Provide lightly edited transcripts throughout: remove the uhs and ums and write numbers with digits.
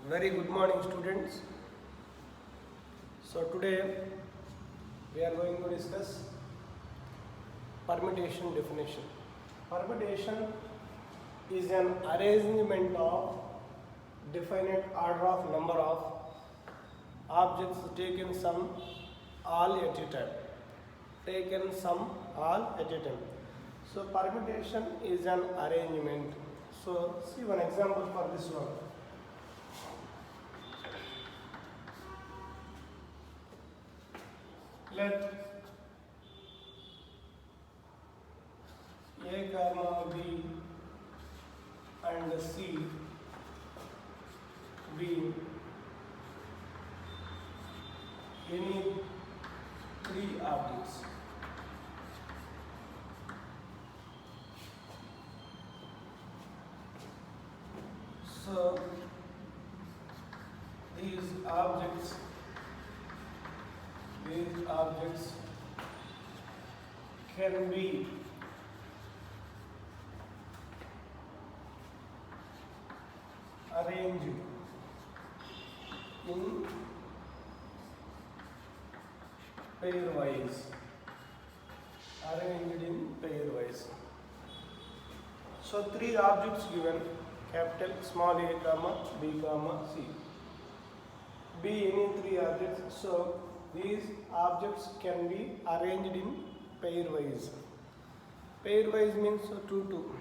Very good morning, students. So today we are going to discuss permutation definition. Permutation is an arrangement of definite order of number of objects taken some all at a time. So permutation is an arrangement. So see one example for this one. Let A comma B and C be any three objects. So these objects can be arranged in pairwise. So three objects given: capital, small a, comma b, comma c. Be any three objects. So these objects can be arranged in pairwise. Pairwise means 2 2.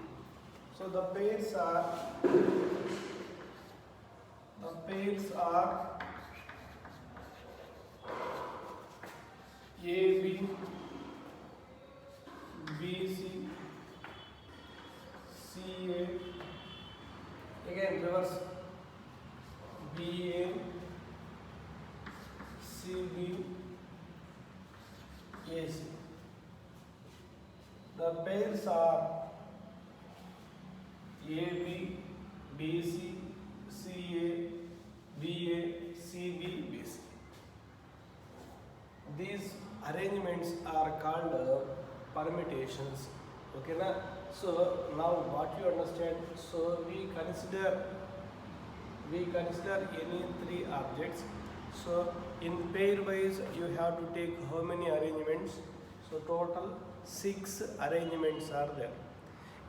So the pairs are AB, BC, CA, again reverse, BA, CB, AC. The pairs are AB, BC, CA, BA, CB, BC. These arrangements are called permutations. Okay, na? So now what you understand? So we consider any three objects. So in pairwise you have to take how many arrangements? So total 6 arrangements are there.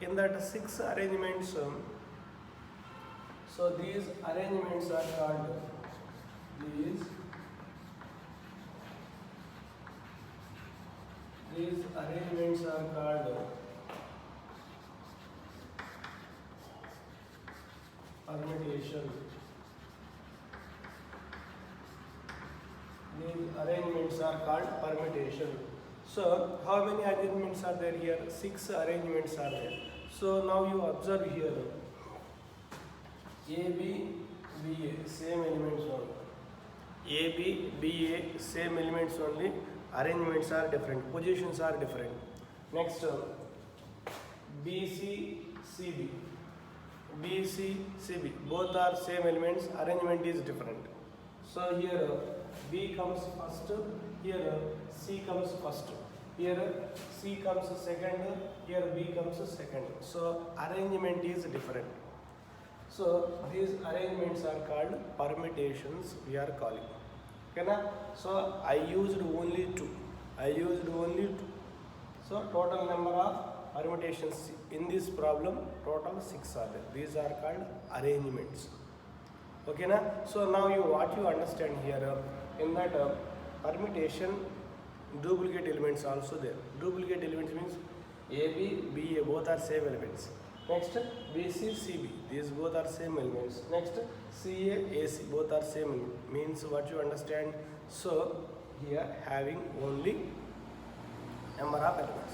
In that 6 arrangements, so these arrangements are called permutation. These arrangements are called permutation. So how many arrangements are there here? 6 arrangements are there. So now you observe here, AB, BA, same elements only. AB, BA, same elements only. Arrangements are different. Positions are different. Next, BC, CB. BC, CB. Both are same elements. Arrangement is different. So here B comes first. Here C comes first. Here C comes second. Here B comes second. So arrangement is different. So these arrangements are called permutations. We are calling. Okay, na? So I used only two. So total number of permutations in this problem, total 6 are there. These are called arrangements. Okay, na? So now what you understand here, in that permutation, duplicate elements also there. Duplicate elements means AB, BA, both are same elements. Next, BC, CB, these both are same elements. Next, CA, AC, both are same elements. Means what you understand? So here having only number of elements.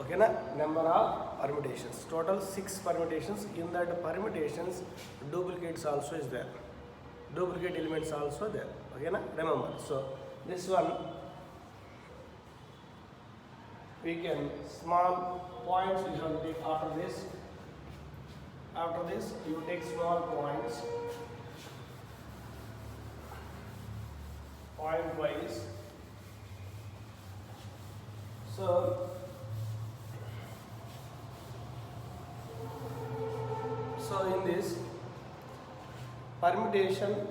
Okay, na? Number of permutations. Total 6 permutations. In that permutations, duplicates also is there. Duplicate elements also there. Okay, na? Remember. So this one we can small points we have to take after this. After this, you take small points, point wise. So in this permutation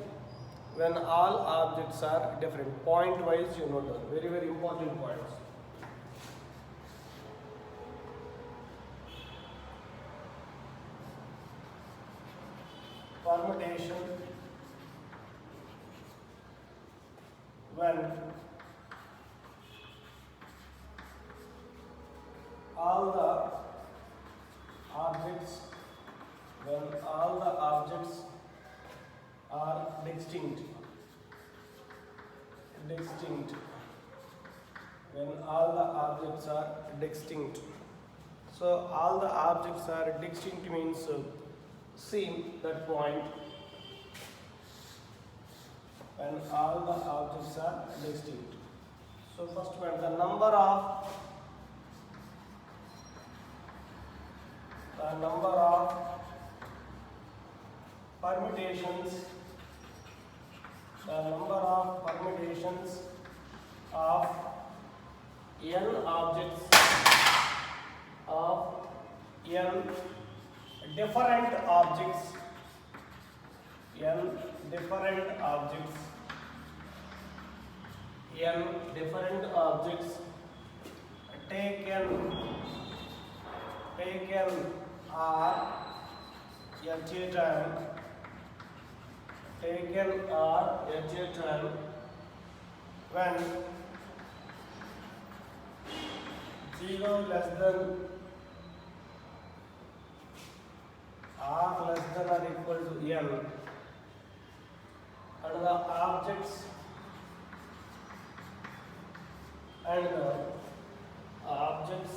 when all objects are different. Point wise you note down. Very very important points. Permutation when all the objects are distinct when all the objects are distinct. So all the objects are distinct means see that point when all the objects are distinct. So first one, the number of permutations of n objects different objects taken are at a time when 0 less than or equal to n, and the objects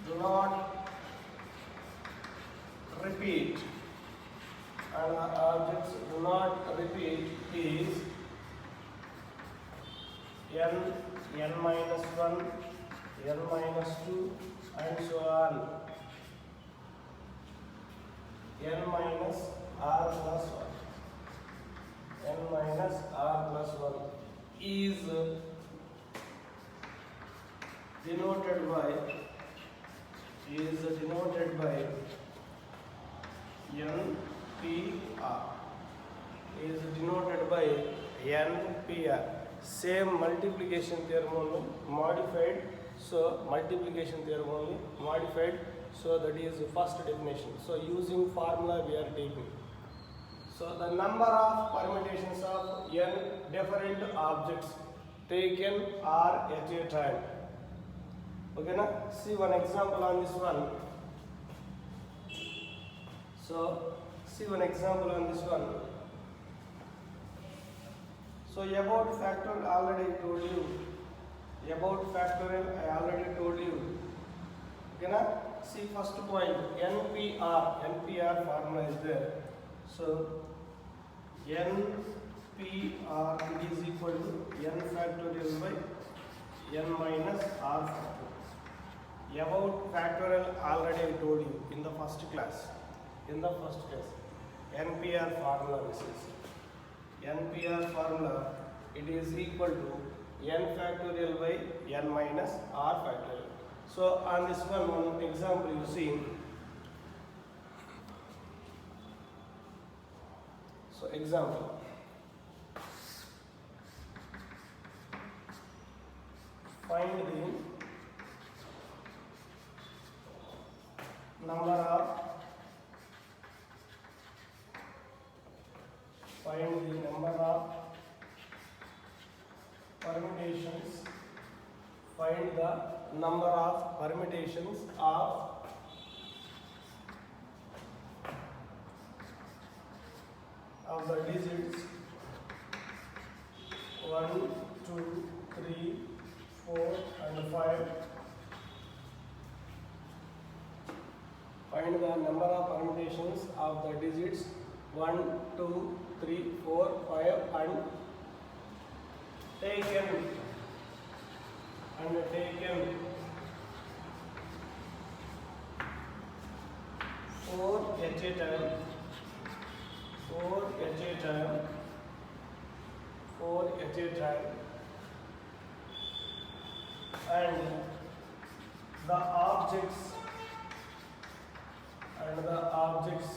do not repeat, is n minus 1, n minus 2 and so on, n minus r plus 1 is denoted by NPR. Same multiplication theorem only modified. So multiplication theorem only modified. So that is the first definition. So using formula we are taking. So the number of permutations of n different objects taken are at a time. Okay, now see one example on this one. So see one example on this one. So about factorial I already told you. Okay, now see first point, NPR formula is there. So NPR it is equal to n factorial by n minus r factorial. About factorial already I told you in the first class. NPR formula, this is NPR formula, it is equal to n factorial by n minus r factorial. So on this one example you see. So example, find the number of permutations. Find the number of permutations of the digits 1, 2, 3, 4 and 5. Find the number of permutations of the digits 1, 2, 3, 4, 5 and taken 4 at a time. 4 at a time. And the objects and the objects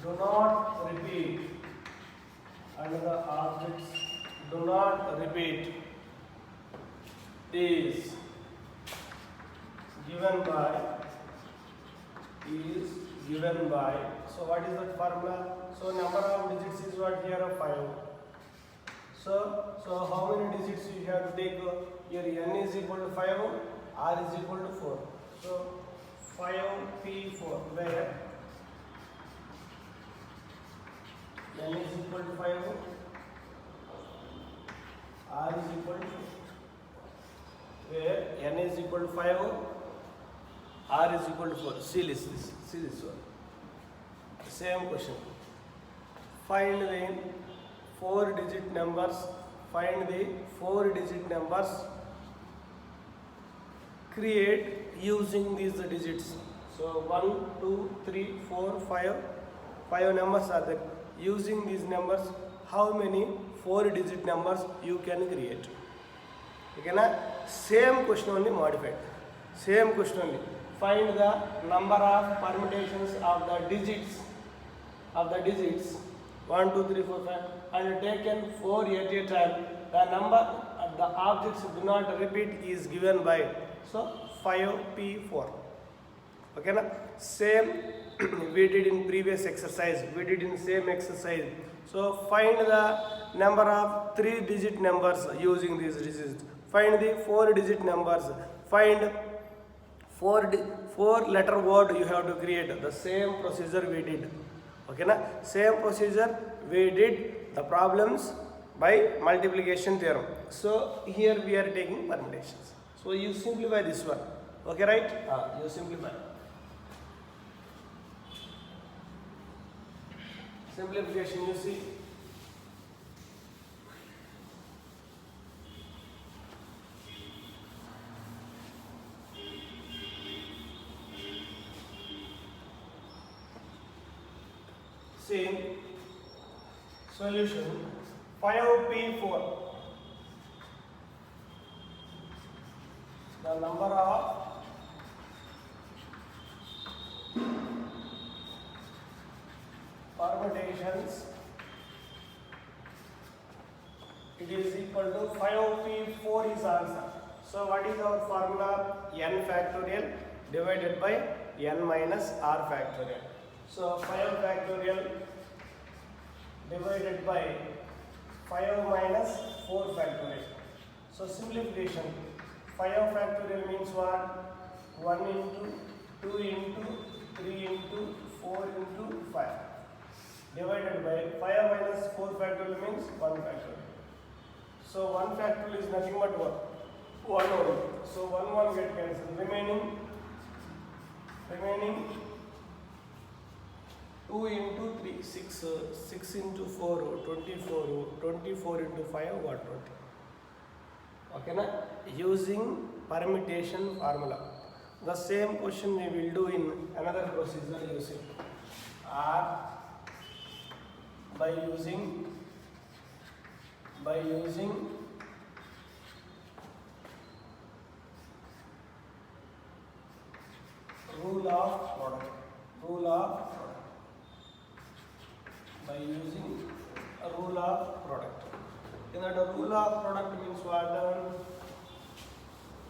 do not repeat, and the objects do not repeat is given by so what is that formula? So number of digits is what here 5. So how many digits you have to take? Here n is equal to 5, r is equal to 4. So 5p4 where n is equal to 5, r is equal to where n is equal to 5, r is equal to 4. See this one. Same question. Find the 4-digit numbers. Find the 4-digit numbers. Create using these digits. So 1, 2, 3, 4, 5. 5 numbers are there. Using these numbers, how many 4-digit numbers you can create? Okay, na? Same question only modified. Same question only. Find the number of permutations of the digits. 1, 2, 3, 4, 5, and taken 4 at a time. The number the objects do not repeat is given by so 5p4. Okay, na? Same we did in previous exercise. We did in same exercise. So find the number of 3-digit numbers using these digits. Find the 4-digit numbers. Find 4-letter word you have to create. The same procedure we did. Okay, na? Same procedure we did the problems by multiplication theorem. So here we are taking permutations. So you simplify this one. Okay, right? You simplify. Simplification you see. See, solution 5p4. The number of permutations, it is equal to 5p4 is answer. So what is our formula? N factorial divided by n minus r factorial. So 5 factorial divided by 5 minus 4 factorial. So simplification, 5 factorial means what? 1 into 2 into 3 into 4 into 5 divided by 5 minus 4 factorial means 1 factorial. So 1 factorial is nothing but what? 1 only. So 1 get cancelled. Remaining 2 into 3, 6 into 4, 24 into 5, what 20. Okay, na? Using permutation formula. The same question we will do in another procedure using R by using rule of product. By using a rule of product. In that rule of product means what?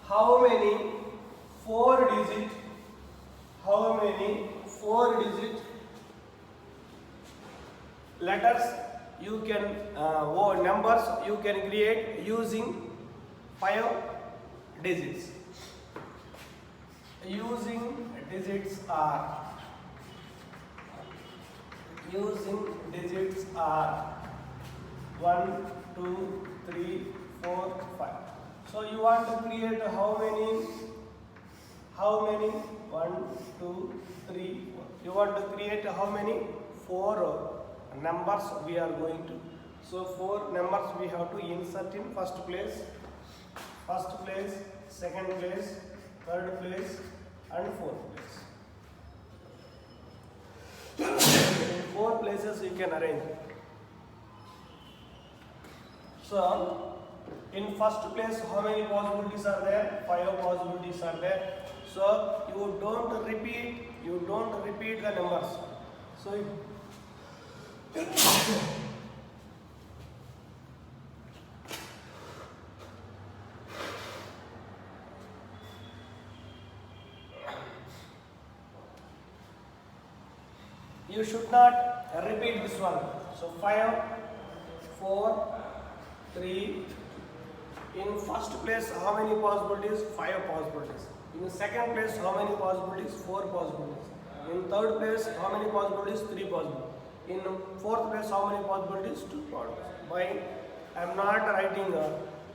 How many 4-digit letters you can or numbers you can create using 5 digits. Using digits are 1, 2, 3, 4, 5. So you want to create how many? 1, 2, 3, 4. You want to create how many? 4 numbers we are going to. So 4 numbers we have to insert in first place, second place, third place, and fourth place. In 4 places you can arrange. So In first place, how many possibilities are there? 5 possibilities are there. So you don't repeat the numbers. So you should not repeat this one. So 5, 4, 3. In first place, how many possibilities? 5 possibilities. In second place, how many possibilities? 4 possibilities. In third place, how many possibilities? 3 possibilities. In fourth place, how many possibilities? 2 possibilities. Why I am not writing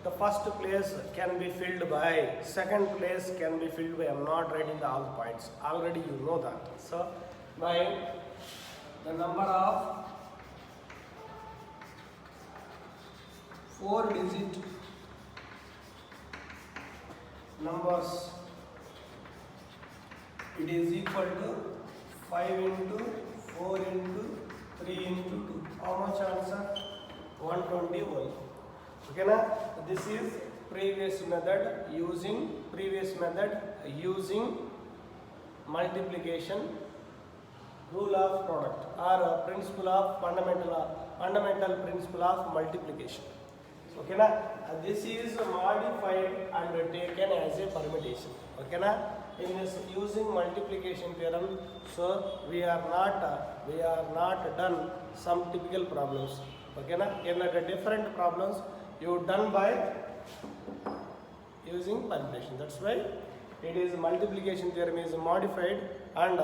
the first place can be filled by, second place can be filled by. I am not writing all the points. Already you know that. So by the number of 4-digit numbers, it is equal to 5 into 4 into 3 into 2. How much answer? 121. Okay na? This is previous method using multiplication rule of product or principle of fundamental principle of multiplication. Okay na? This is modified and taken as a permutation. Okay na? In this using multiplication theorem, so we are not done some typical problems. Okay na? In the different problems you done by using permutation. That's why it is multiplication theorem is modified and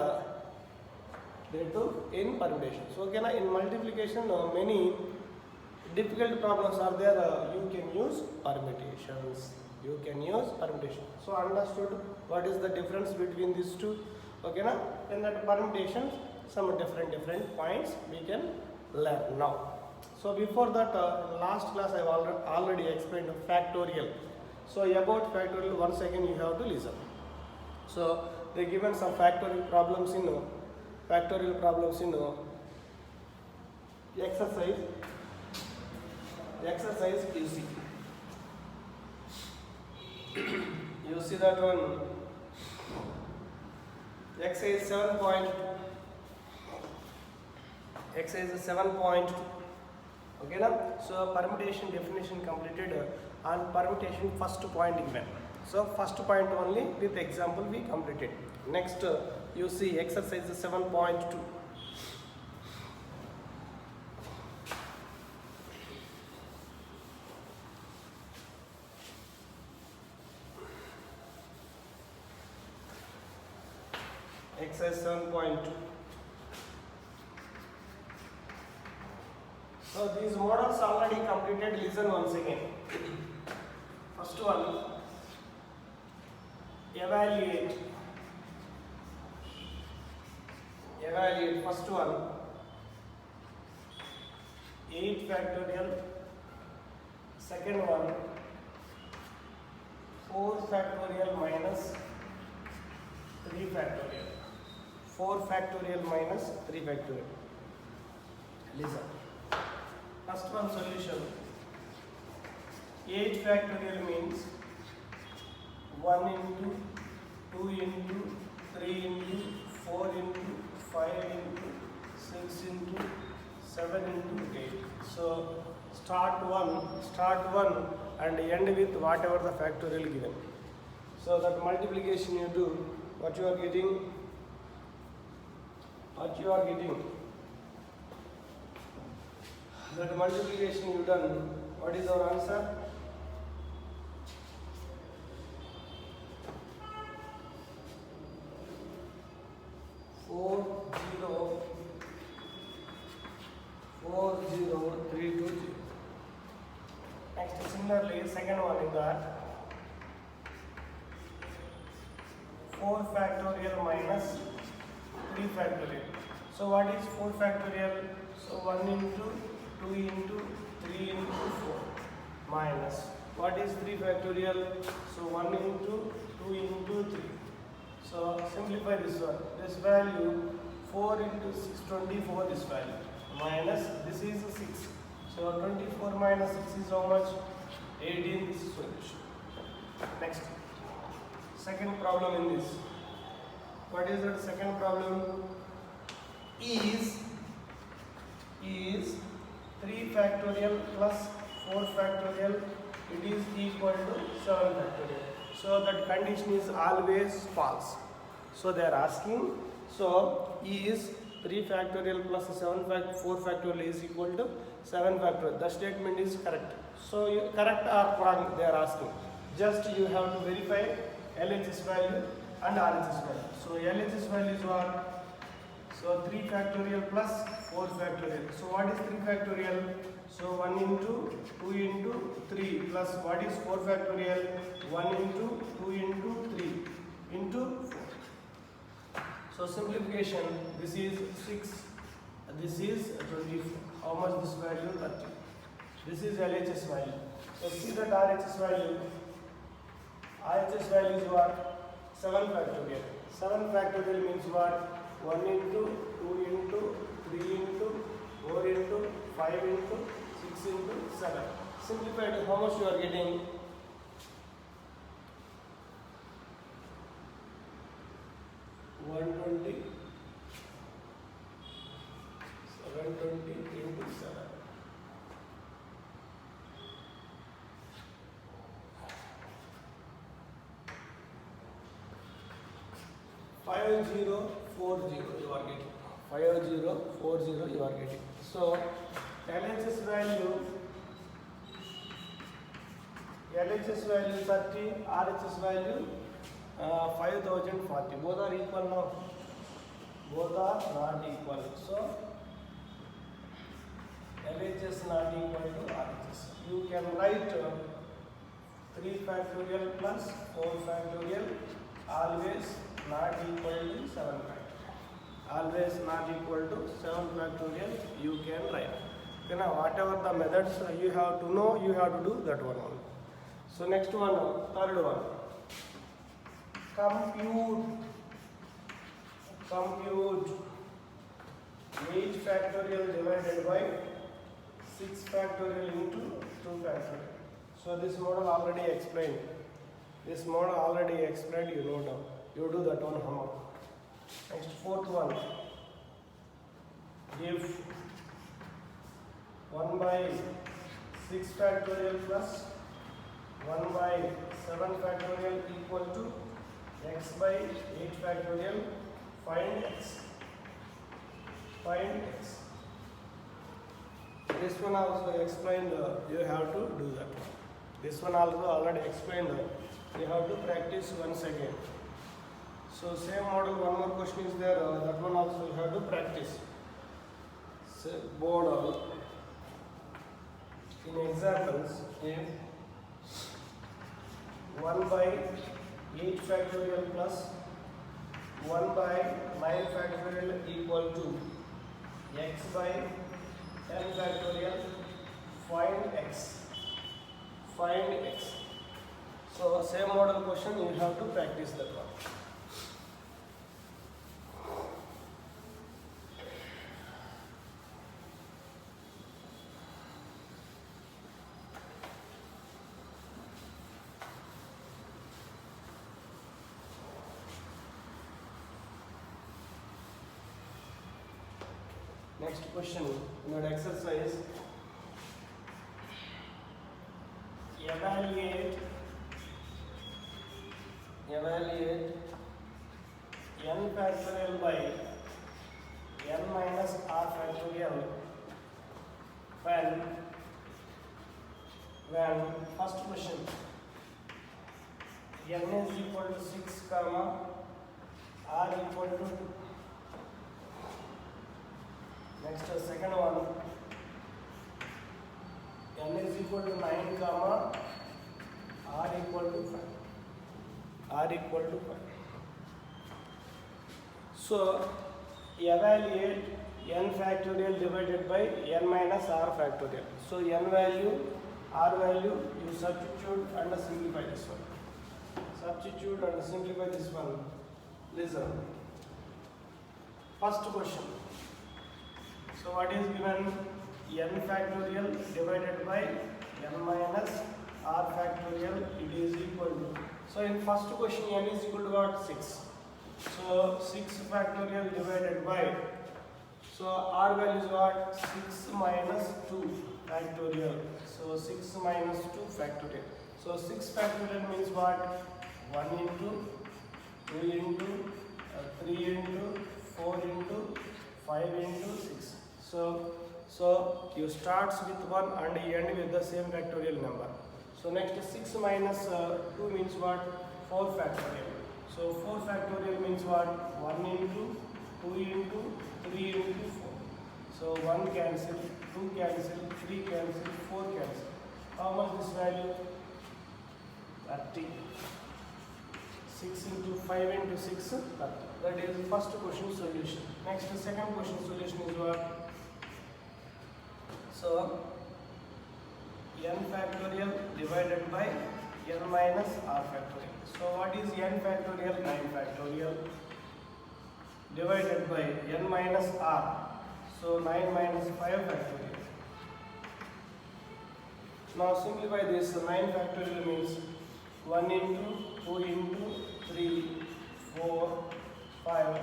they took in permutation. So okay na? In multiplication many difficult problems are there. You can use permutations. So understood what is the difference between these two? Okay na? In that permutations, some different points we can learn now. So before that, in last class I have already explained factorial. So about factorial, once again you have to listen. So they given some factorial problems in exercise you see. You see that one, exercise 7.2. Okay na? So permutation definition completed and permutation first point given. So first point only with example we completed. Next you see exercise 7.2. Exercise 7.2. So these models already completed. Listen once again. First one, evaluate. First one, 8 factorial. Second one, 4 factorial minus 3 factorial. 4 factorial minus 3 factorial. Listen. First one solution. 8 factorial means 1 into 2 into 3 into 4 into 5 into 6 into 7 into 8. So start one and end with whatever the factorial given. So that multiplication you do, what you are getting, that multiplication you done, what is our answer? Four zero 3 2 0. Next, similarly, second one is that 4 factorial minus 3 factorial. So what is 4 factorial? So 1 into 2 into 3 into 4 minus. What is 3 factorial? So 1 into 2 into 3. So simplify this one. This value 4 into 6, 24 this value. Minus this is 6. So 24 minus 6 is how much? 18th solution. Next, second problem in this. What is that second problem? Is 3 factorial plus 4 factorial, it is equal to 7 factorial. So that condition is always false. So they are asking, so is 3 factorial plus 4 factorial is equal to 7 factorial. The statement is correct. So you correct or wrong they are asking. Just you have to verify LHS value and RHS value. So LHS value is what? So 3 factorial plus 4 factorial. So what is 3 factorial? So 1 into 2 into 3 plus what is 4 factorial? 1 into 2 into 3 into 4. So simplification, this is 6, this is 24. How much this value? 30. This is LHS value. So see that RHS value. RHS value is what? 7 factorial. 7 factorial means what? 1 into 2 into 3 into 4 into 5 into 6 into 7. Simplified, how much you are getting? 120, 720 into 7. 5040 you are getting. 5040 you are getting. So LHS value is 30, RHS value 5040. Both are equal now. Both are not equal. So LHS not equal to RHS. You can write 3 factorial plus 4 factorial always not equal to 7 factorial. Always not equal to 7 factorial you can write. Okay, now whatever the methods you have to know, you have to do that one only. So next one, third one. Compute 8 factorial divided by 6 factorial into 2 factorial. So this model already explained. You know now. You do that one homework. Next, fourth one. If 1 by 6 factorial plus 1 by 7 factorial equal to x by 8 factorial, find x. This one also explained, you have to do that. This one also already explained, you have to practice once again. So same model, one more question is there, that one also you have to practice. So board in examples, if 1 by 8 factorial plus 1 by 9 factorial equal to x by 10 factorial, find x. So same model question, you have to practice that one. Next question in that exercise, evaluate n factorial by n minus r factorial when first question n is equal to 6 comma r equal to 2. Next, second one, n is equal to 9 comma r equal to 5. So evaluate n factorial divided by n minus r factorial. So n value, r value, you substitute and simplify this one. Listen. First question. So what is given? N factorial divided by n minus r factorial, it is equal to, so in first question n is equal to what? 6. So 6 factorial divided by, so r value is what? 6 minus 2 factorial. So 6 minus 2 factorial. So 6 factorial means what? 1 into 2 into 3 into 4 into 5 into 6. So you starts with 1 and you end with the same factorial number. So next 6 minus 2 means what? 4 factorial. So 4 factorial means what? 1 into 2 into 3 into 4. So 1 cancel, 2 cancel, 3 cancel, 4 cancel. How much this value? 30. 6 into 5 into 6, 30. That is first question solution. Next second question solution is what? So n factorial divided by n minus r factorial. So what is n factorial? 9 factorial divided by n minus r. So 9 minus 5 factorial. Now simplify this. 9 factorial means 1 into 2 into 3, 4, 5,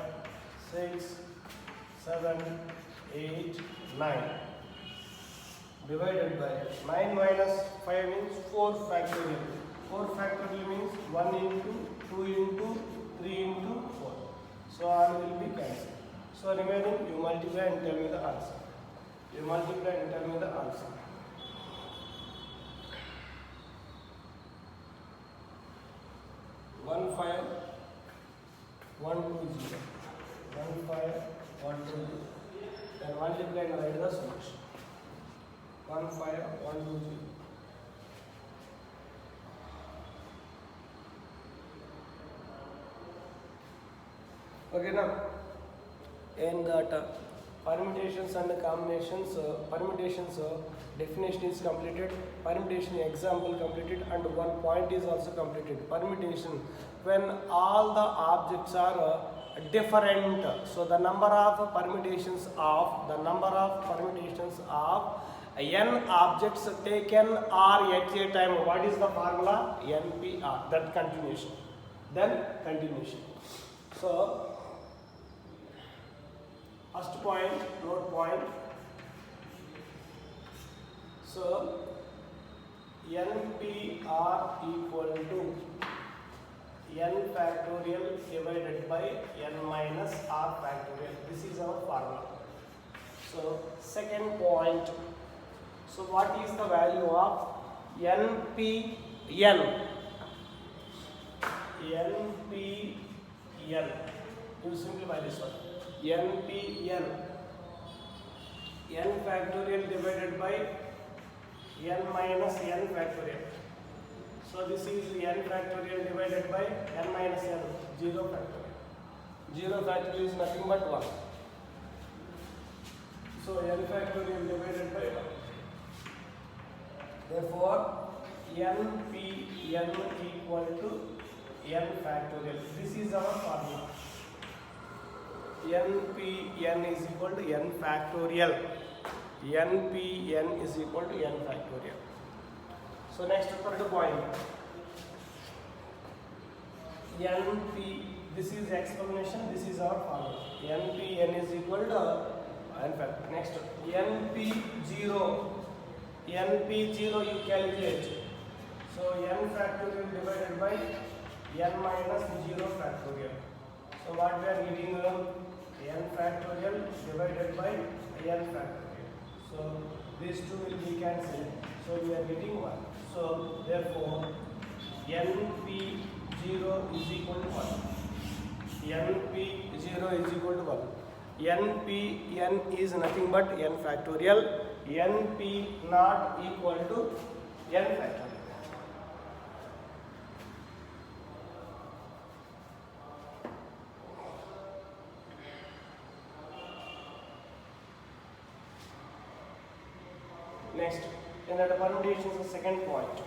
6, 7, 8, 9 divided by 9 minus 5 means 4 factorial. 4 factorial means 1 into 2 into 3 into 4. So r will be cancelled. So remaining you multiply and tell me the answer. You multiply and tell me the answer. 1 5 1 2 0. 1 5 1 2 0. Then multiply and write the solution. 1 5 1 2 0. Okay, now in that permutations and combinations, definition is completed, permutation example completed, and one point is also completed. Permutation, when all the objects are different, so the number of permutations of n objects taken are at a time. What is the formula? NPR. That continuation. Then continuation. So first point, note point. So NPR equal to n factorial divided by n minus r factorial. This is our formula. So second point. So what is the value of NPN? NPN. You simplify this one. NPN. N factorial divided by n minus n factorial. So this is n factorial divided by n minus n. 0 factorial. 0 factorial is nothing but 1. So n factorial divided by 1. Therefore, NPN equal to n factorial. This is our formula. NPN is equal to n factorial. NPN is equal to n factorial. So next third point. NP, this is explanation, this is our formula. NPN is equal to n factorial. Next, NP0. NP0 you calculate. So n factorial divided by n minus 0 factorial. So what we are getting? N factorial divided by n factorial. So these two will be cancelled. So we are getting 1. So therefore NP0 is equal to 1. NP0 is equal to 1. NPN is nothing but n factorial. NP not equal to n factorial. Next, in the permutations, the second point.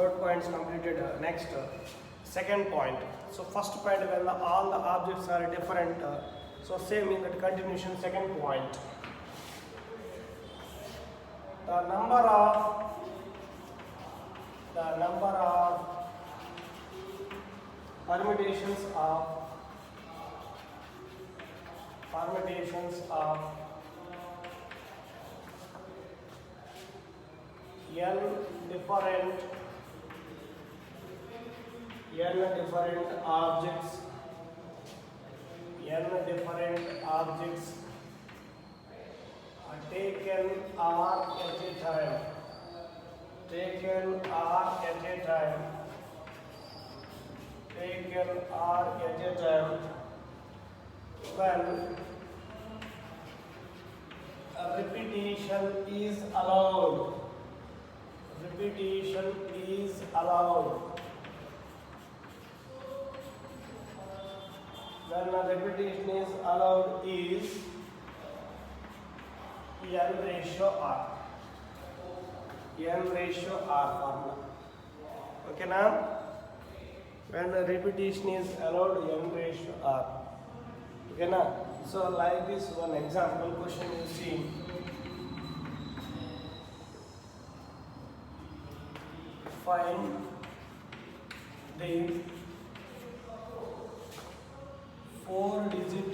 Note points completed. Next, second point. So first point, when all the objects are different, so same in that continuation. Second point, the number of permutations of n different objects are taken are at a time when a repetition is allowed. When a repetition is allowed is n ratio r formula. Okay now, when a repetition is allowed, n ratio r. Okay now, so like this one example question you see. Find the 4-digit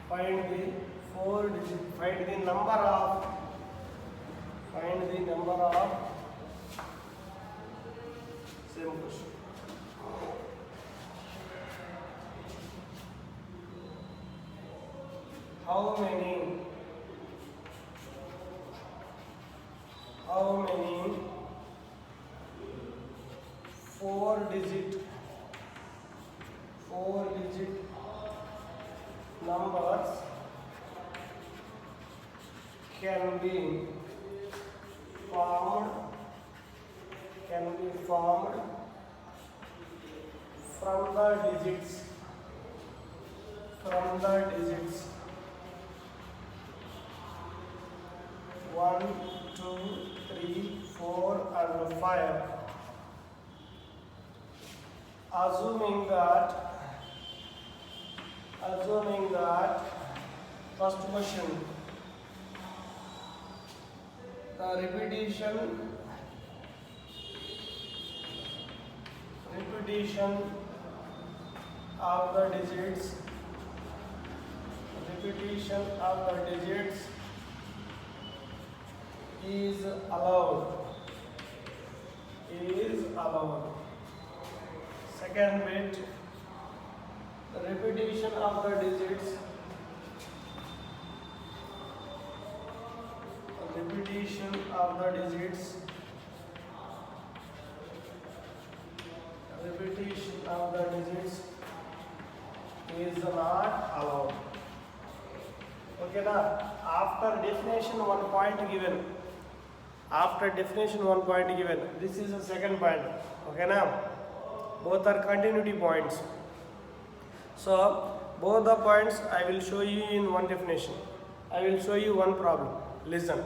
find the number of same question. How many 4-digit numbers can be formed from the digits 1, 2, 3, 4 and 5, assuming that first question, the repetition of the digits is allowed. Second bit, the repetition of the digits is not allowed. Okay now, after definition one point given, this is the second point. Okay now, both are continuity points. So both the points I will show you in one definition. I will show you one problem. Listen.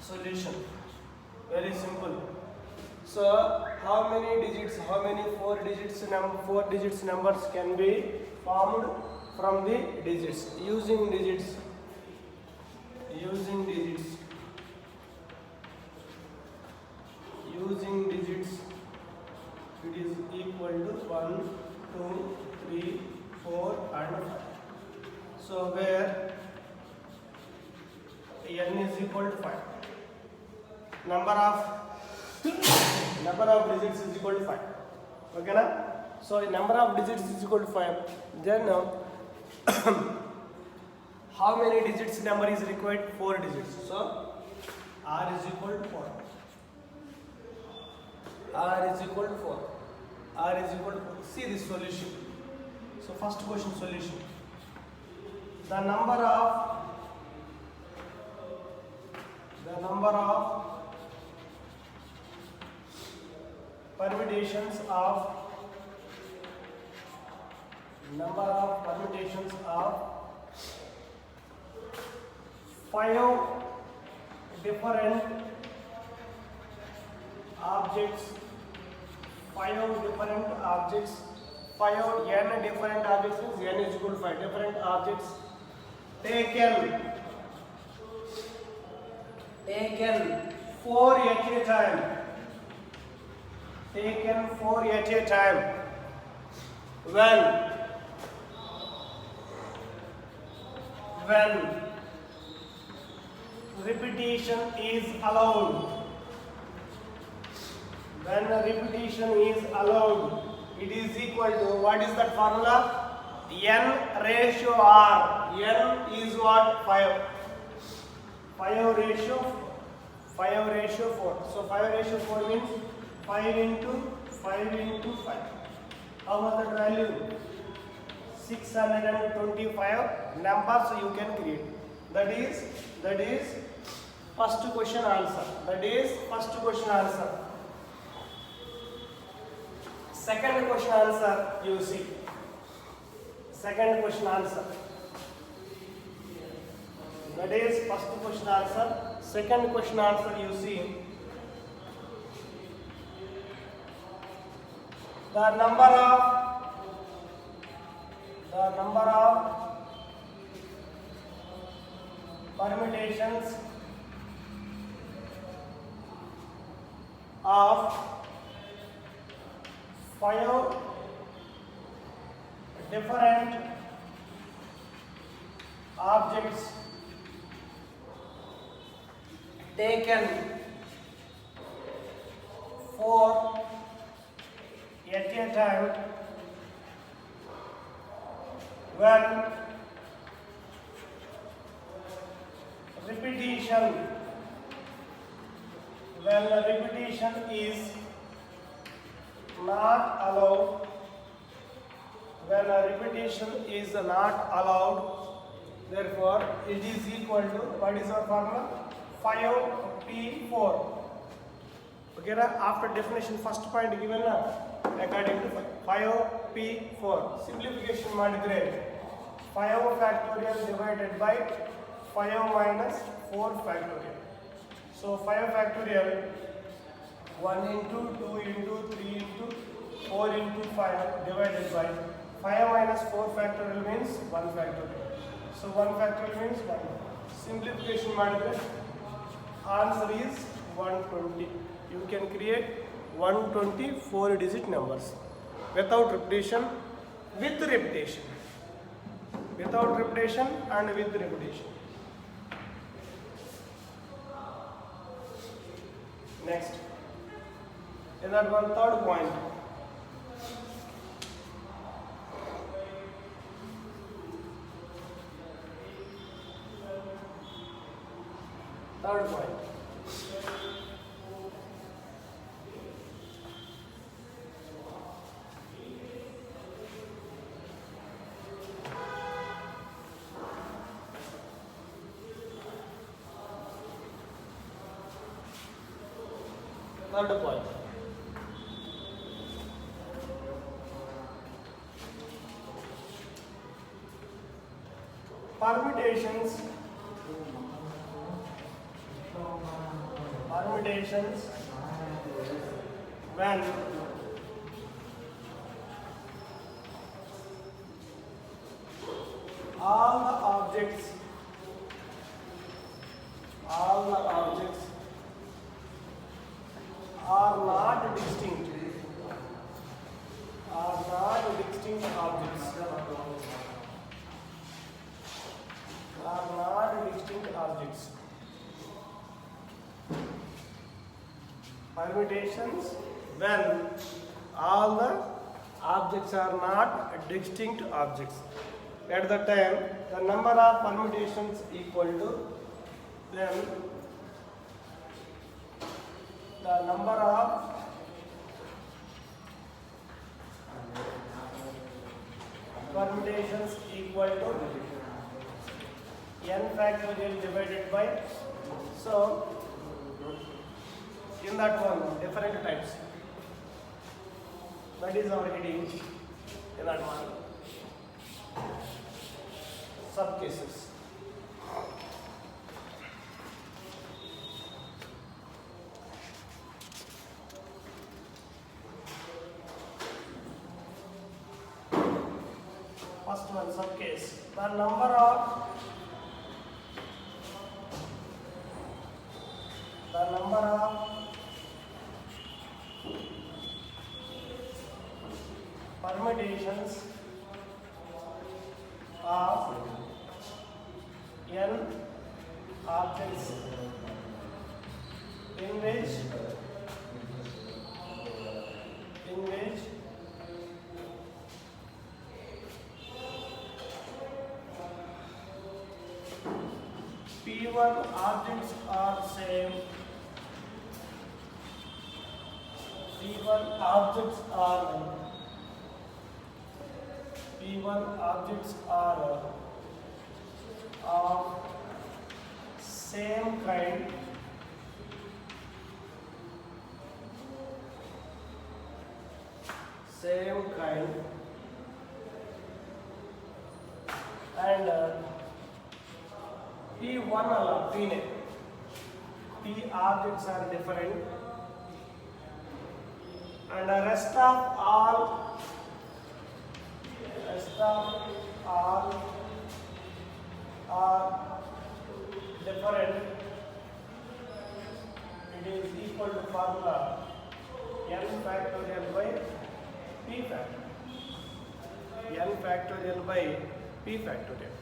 Solution. Very simple. So how many 4 digits numbers can be formed from the digits? Using digits. It is equal to 1, 2, 3, 4 and 5. So where n is equal to 5. Number of digits is equal to 5. Okay na? So number of digits is equal to 5. Then how many digits number is required? 4 digits. So r is equal to 4. See this solution. So first question solution. The number of permutations of 5 different objects, 5 different objects, 5 n different objects means n is equal to 5 different objects taken 4 at a time, taken 4 at a time, when repetition is allowed. When repetition is allowed, it is equal to, what is that formula? N ratio R. N is what? 5. 5 ratio 4. So 5 ratio 4 means 5 into 5. How much that value? 625 numbers you can create. That is first question answer. Second question answer you see. Second question answer. That is first question answer. Second question answer you see. The number of permutations of 5 different objects taken 4 at a time, when repetition is not allowed, therefore it is equal to, what is our formula? 5p4. Okay na? After definition first point given na, according to 5p4 simplification ಮಾಡಿದ್ರೆ 5 factorial divided by 5 minus 4 factorial. So 5 factorial 1 into 2 into 3 into 4 into 5 divided by 5 minus 4 factorial means 1 factorial. So 1 factorial means 1. Simplification ಮಾಡಿದ್ರೆ answer is 120. You can create 124 digit numbers without repetition, with repetition, and with repetition. Next, in that one third point. Third point. Third point. Permutations when all the objects are not distinct objects. Permutations when all the objects are not distinct objects. At the time, the number of permutations equal to then the number of permutations equal to n factorial divided by, so in that one different types, that is our heading in that one, sub cases. First one, some case. The number of permutations of n objects in which P1 objects are same, P1 objects are of same kind and P1 P objects are different and the rest of all are different. It is equal to formula n factorial by p factorial. N factorial by p factorial.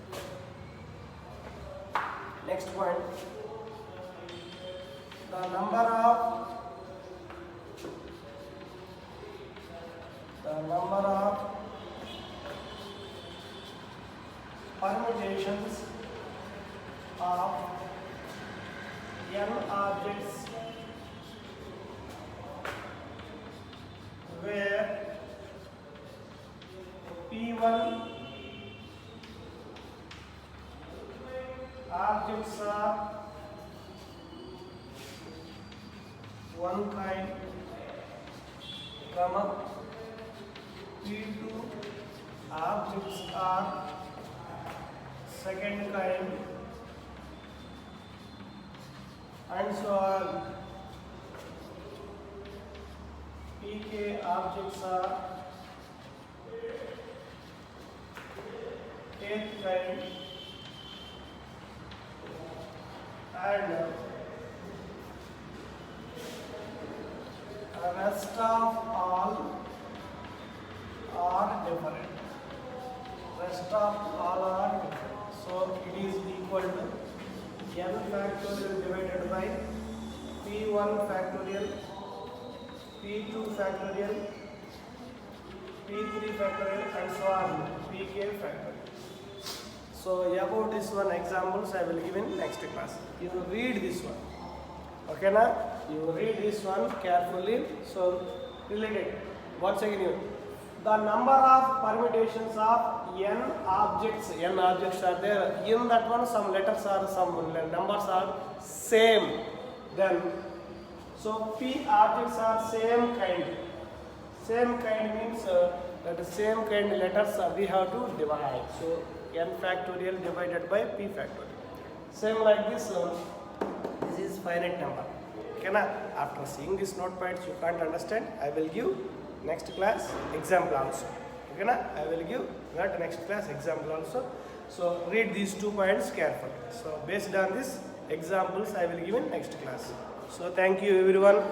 Next point, the number of permutations of n objects where P1 objects are one kind, P2 objects are second kind, and so on. Pk objects are eighth kind, and the rest of all are different. So it is equal to n factorial divided by p1 factorial, p2 factorial, p3 factorial, and so on, pk factorial. So about this one examples I will give in next class. You read this one. Okay na? You read this one carefully. So related. Once again, the number of permutations of n objects are there. In that one, some letters are, some numbers are same. Then, so p objects are same kind. Same kind means that the same kind letters we have to divide. So n factorial divided by p factorial. Same like this. This is finite number. Okay na? After seeing this note points, you can't understand. I will give next class example also. Okay na? I will give that next class example also. So read these 2 points carefully. So based on this examples I will give in next class. So thank you everyone.